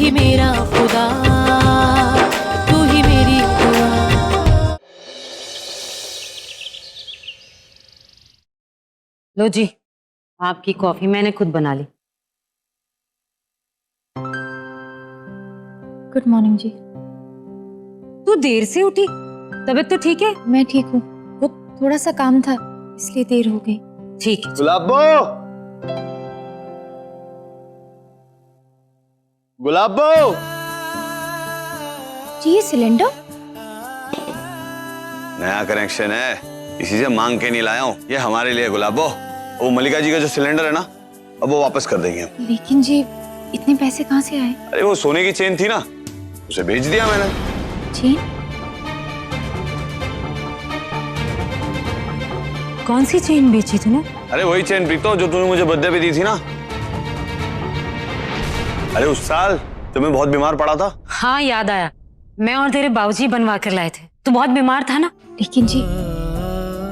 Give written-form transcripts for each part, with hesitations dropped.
ही मेरा खुदा, तू ही मेरी दुआ। लो जी, आपकी कॉफी मैंने खुद बना ली। गुड मॉर्निंग जी। तू देर से उठी, तबीयत तो ठीक है? मैं ठीक हूँ, वो थोड़ा सा काम था इसलिए देर हो गई। ठीक है। गुलाबो, गुलाबो। जी ये सिलेंडर? नया कनेक्शन है, इसी से मांग के नहीं लाया हूँ। ये हमारे लिए गुलाबो। वो मल्लिका जी का जो सिलेंडर है ना, अब वो वापस कर देंगे। लेकिन जी इतने पैसे कहाँ से आए? अरे वो सोने की चेन थी ना, उसे बेच दिया मैंने। चेन? कौन सी चेन बेची तूने? अरे वही चेन प्रीतो जो तूने मुझे बर्थडे पे दी थी ना। अरे उस साल जब मैं बहुत बीमार पड़ा था। हाँ याद आया, मैं और तेरे बाबूजी बनवा कर लाए थे। तू बहुत बीमार था ना। लेकिन जी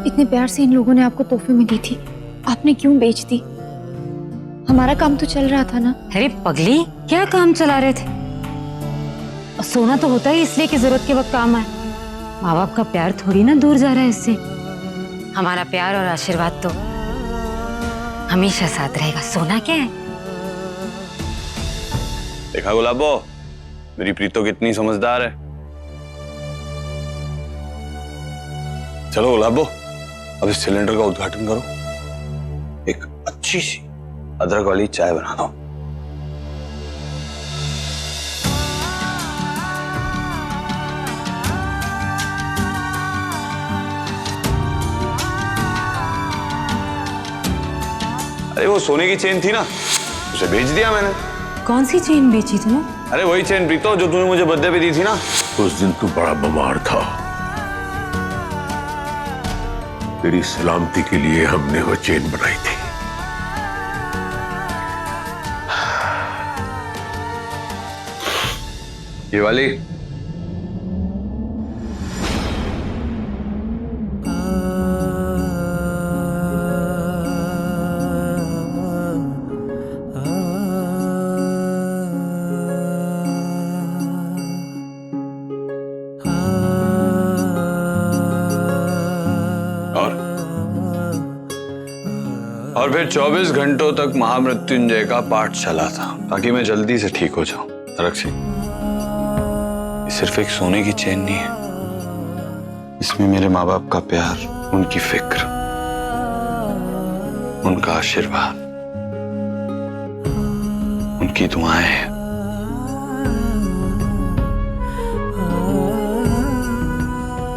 इतने प्यार से इन लोगों ने आपको तोहफे में दी थी, आपने क्यों बेच दी? हमारा काम तो चल रहा था ना। अरे पगली, क्या काम चला रहे थे? और सोना तो होता ही इसलिए कि जरूरत के वक्त काम आए। माँ बाप का प्यार थोड़ी ना दूर जा रहा है इससे। हमारा प्यार और आशीर्वाद तो हमेशा साथ रहेगा। सोना क्या है? देखा गुलाबो, मेरी प्रीतो कितनी समझदार है। चलो गुलाबो, अब इस सिलेंडर का उद्घाटन करो। एक अच्छी सी अदरक वाली चाय बना दो। अरे वो सोने की चेन थी ना, उसे बेच दिया मैंने। कौन सी चेन बेची तूने? अरे वही चेन प्रीतो जो तूने मुझे बर्थडे पे दी थी ना। उस दिन तू बड़ा बीमार था, तेरी सलामती के लिए हमने वो चेन बनाई थी। ये वाली? और फिर 24 घंटों तक महामृत्युंजय का पाठ चला था ताकि मैं जल्दी से ठीक हो जाऊं। तरक सिंह, ये सिर्फ एक सोने की चेन नहीं है, इसमें मेरे माँ बाप का प्यार, उनकी फिक्र, उनका आशीर्वाद, उनकी दुआएं हैं।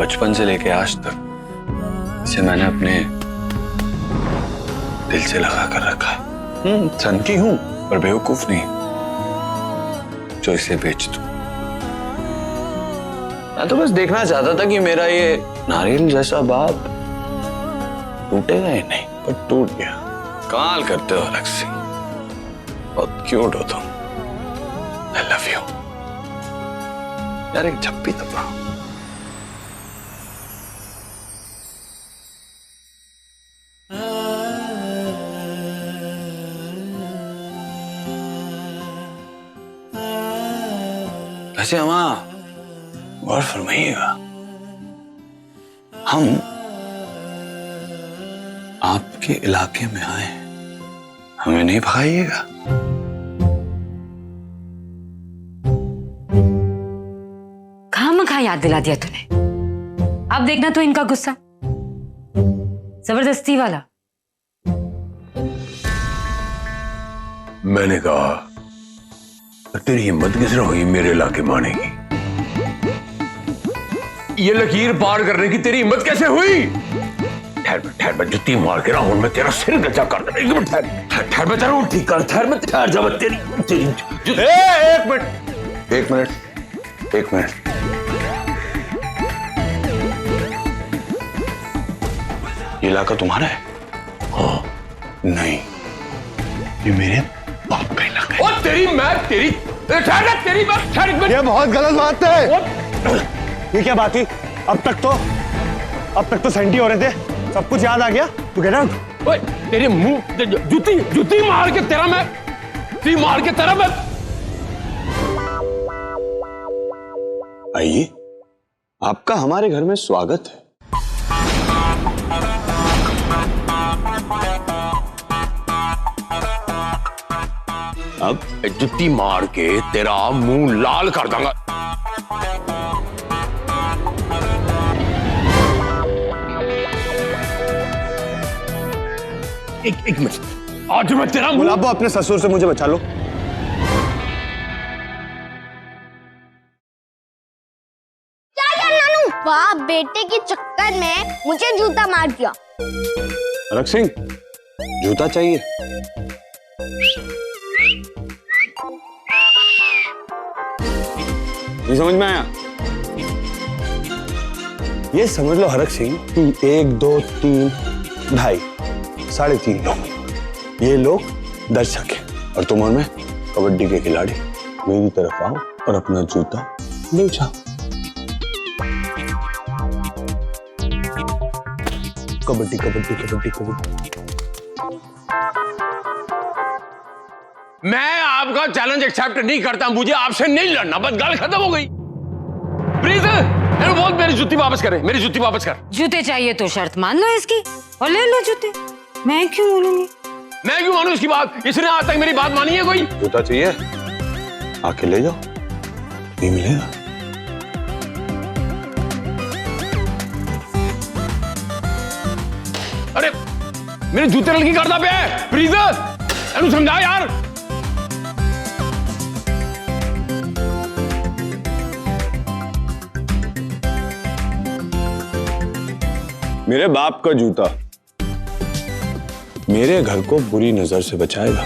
बचपन से लेके आज तक इसे मैंने अपने दिल से लगा कर रखा है। सनकी हूं पर बेवकूफ नहीं जो इसे बेच दूं। मैं तो बस देखना चाहता था कि मेरा ये नारियल जैसा बाप टूटेगा ही नहीं, पर टूट गया। कमाल करते हो अलग सिंह, बहुत क्यूट हो तुम। आई लव यू यार। एक झप्पी दबा। वैसे अम्मा गौर फरमाइएगा, हम आपके इलाके में आए, हमें नहीं भगाइएगा। खामखा याद दिला दिया तूने। अब देखना तो इनका गुस्सा, जबरदस्ती वाला। मैंने कहा तेरी हिम्मत किस तरह हुई मेरे इलाके में आने की? ये लकीर पार करने की तेरी हिम्मत कैसे हुई? ठहर मैं जुत्ती मार के रहा मैं तेरा सिर गजा कर दूंगा। एक मिनट ठहर मैं तेरा ठीक कर। ठहर जा मैं तेरी एक मिनट। ये इलाका तुम्हारा है? हाँ। नहीं, ये मेरे बाप का इलाका है। और तेरी बात ये बहुत गलत बात है। ये क्या बात हुई? अब तक तो सेंटी हो रहे थे, सब कुछ याद आ गया। तू कह रहा है तेरे मुंह जुत्ती मार के तेरा मैं आइए, आपका हमारे घर में स्वागत है। अब जुत्ती मार के तेरा मुंह लाल कर दूंगा। एक मिनट, आज मैं तेरा मुंह। गुलाबो, अपने ससुर से मुझे बचा लो। वाह, बेटे के चक्कर में मुझे जूता मार दिया। रख सिंह, जूता चाहिए? नहीं समझ में आया? ये समझ लो हरक सिंह कि 1 2 3 ढाई 3.5 लोग, ये लोग दर्शक हैं और तुम और मैं कबड्डी के खिलाड़ी। मेरी तरफ आओ और अपना जूता ले जाओ। कबड्डी कबड्डी कबड्डी कबड्डी। मैं आपका चैलेंज एक्सेप्ट नहीं करता, मुझे आपसे नहीं लड़ना, बस गल खत्म हो गई। प्लीज बोल मेरी जूती वापस करे, मेरी जूती वापस कर। जूते चाहिए तो शर्त मान लो इसकी और ले लो जूते। मैं क्यों बोलूंगी? मैं क्यों मानूं इसकी बात? इसने आज तक मेरी बात मानी है कोई? जूता चाहिए? आके ले जाओ, नहीं मिलेगा। अरे मेरे जूते लड़की करता पे है, प्लीज एनु समझा यार। मेरे बाप का जूता मेरे घर को बुरी नजर से बचाएगा।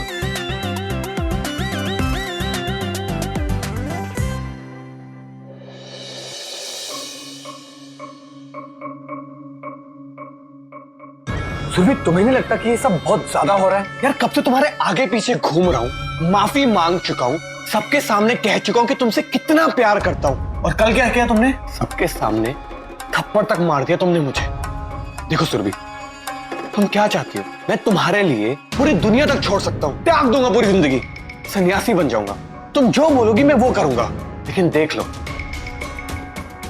सुरभि, तुम्हें नहीं लगता कि ये सब बहुत ज्यादा हो रहा है? यार कब से तुम्हारे आगे पीछे घूम रहा हूँ, माफी मांग चुका हूँ, सबके सामने कह चुका हूँ कि तुमसे कितना प्यार करता हूँ, और कल क्या किया तुमने? सबके सामने थप्पड़ तक मार दिया तुमने मुझे। देखो सुरभि, तुम क्या चाहती हो? मैं तुम्हारे लिए पूरी दुनिया तक छोड़ सकता हूँ, त्याग दूंगा पूरी जिंदगी, सन्यासी बन जाऊंगा, तुम जो बोलोगी मैं वो करूंगा। लेकिन देख लो,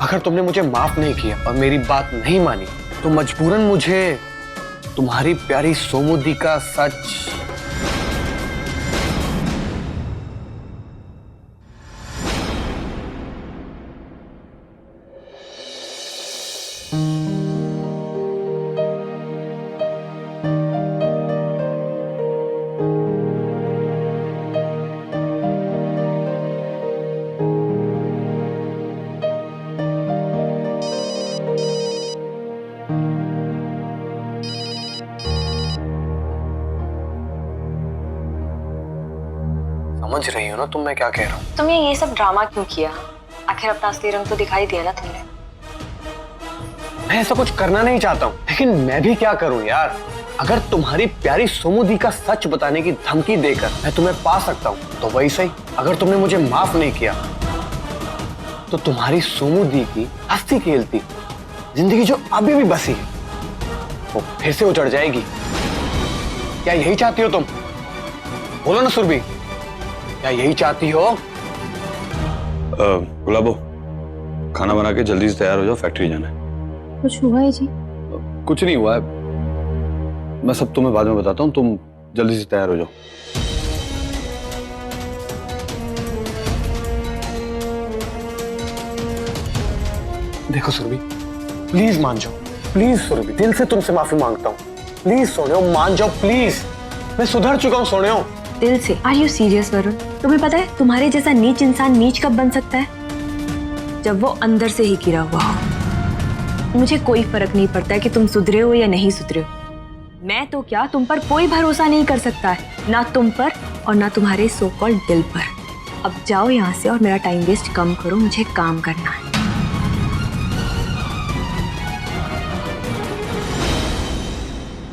अगर तुमने मुझे माफ नहीं किया और मेरी बात नहीं मानी तो मजबूरन मुझे तुम्हारी प्यारी सोमुदी का सच समझ रही हो ना तुम मैं क्या कह रहा हूँ? तुमने ये सब ड्रामा क्यों किया? आखिर अपना असली रंग तो दिखाई दिया ना तुमने। मैं ऐसा कुछ करना नहीं चाहता हूँ, लेकिन मैं भी क्या करूँ यार। अगर तुम्हारी प्यारी सोमुदी का सच बताने की धमकी देकर मैं तुम्हें पा सकता हूँ तो वही सही। अगर तुमने मुझे माफ नहीं किया तो तुम्हारी सोमुदी की हंसती खेलती जिंदगी जो अभी भी बसी है वो फिर से उजड़ जाएगी। क्या यही चाहती हो तुम? बोलो ना सुरभि, क्या यही चाहती हो? गुलाबो, खाना बना के जल्दी से तैयार हो जाओ, फैक्ट्री जाना है। कुछ हुआ है जी? कुछ नहीं हुआ है, मैं सब तुम्हें बाद में बताता हूँ, तुम जल्दी से तैयार हो जाओ। देखो सुरभि, प्लीज मान जाओ, प्लीज सुरभि, दिल से तुमसे माफी मांगता हूँ, प्लीज सोनियो मान जाओ प्लीज। मैं सुधर चुका हूँ सोनियो। दिल से? Are you serious Varun? तुम्हें पता है तुम्हारे जैसा नीच इंसान नीच कब बन सकता है? जब वो अंदर से ही गिरा हुआ हो। मुझे कोई फर्क नहीं पड़ता है कि तुम सुधरे हो या नहीं सुधरे हो। मैं तो क्या तुम पर कोई भरोसा नहीं कर सकता है, ना तुम पर और ना तुम्हारे सो कॉल्ड दिल पर। अब जाओ यहाँ से और मेरा टाइम वेस्ट कम करो, मुझे काम करना है।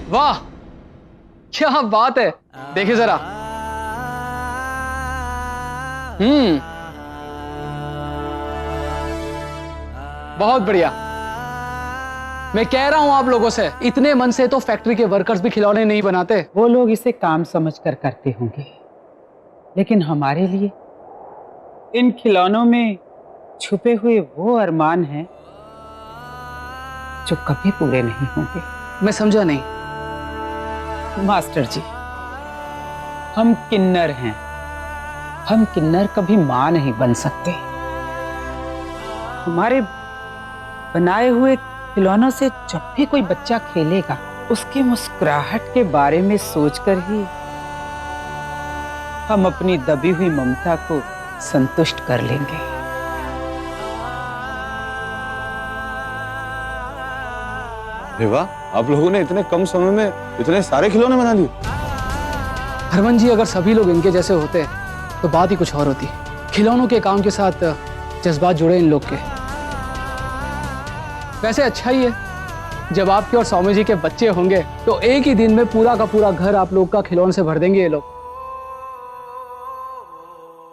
वाह क्या बात है, देखिए जरा। बहुत बढ़िया। मैं कह रहा हूं आप लोगों से, इतने मन से तो फैक्ट्री के वर्कर्स भी खिलौने नहीं बनाते। वो लोग इसे काम समझकर करते होंगे, लेकिन हमारे लिए इन खिलौनों में छुपे हुए वो अरमान हैं जो कभी पूरे नहीं होंगे। मैं समझा नहीं। मास्टर जी, हम किन्नर हैं। हम किन्नर कभी मां नहीं बन सकते। हमारे बनाए हुए खिलौनों से जब भी कोई बच्चा खेलेगा, उसकी मुस्कुराहट के बारे में सोचकर ही हम अपनी दबी हुई ममता को संतुष्ट कर लेंगे। अरे वाह, आप लोगों ने इतने कम समय में इतने सारे खिलौने बना लिए। हरमन जी, अगर सभी लोग इनके जैसे होते तो बात ही कुछ और होती। खिलौनों के काम के साथ जज्बात जुड़े इन लोग के। वैसे अच्छा ही है, जब आपके और सौम्य जी के बच्चे होंगे तो एक ही दिन में पूरा का पूरा घर आप लोग का खिलौने से भर देंगे ये लोग।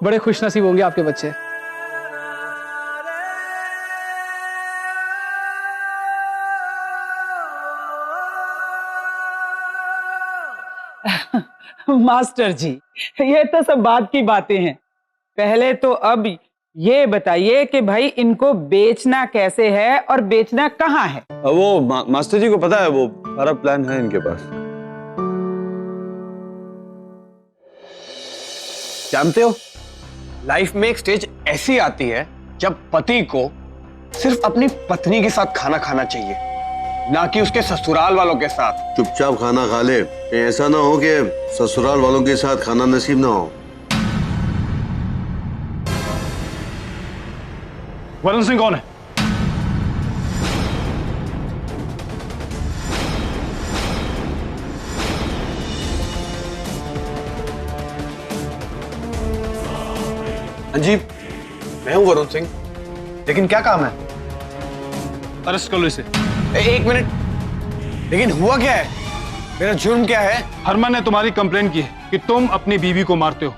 बड़े खुशनसीब होंगे आपके बच्चे। मास्टर जी, ये तो सब बात की बातें हैं। पहले तो अब ये बताइए कि भाई इनको बेचना कैसे है और बेचना कहाँ है? वो मास्टर जी को पता है, वो सारा प्लान है इनके पास। जानते हो, लाइफ में एक स्टेज ऐसी आती है जब पति को सिर्फ अपनी पत्नी के साथ खाना खाना चाहिए, ना कि उसके ससुराल वालों के साथ। चुपचाप खाना खा ले, कहीं ऐसा ना हो कि ससुराल वालों के साथ खाना नसीब ना हो। वरुण सिंह कौन है? हाँ जी, मैं हूं वरुण सिंह, लेकिन क्या काम है? अरेस्ट कर लो इसे। एक मिनट, लेकिन हुआ क्या है? मेरा जुर्म क्या है? हरमन ने तुम्हारी कंप्लेन की है कि तुम अपनी बीवी को मारते हो।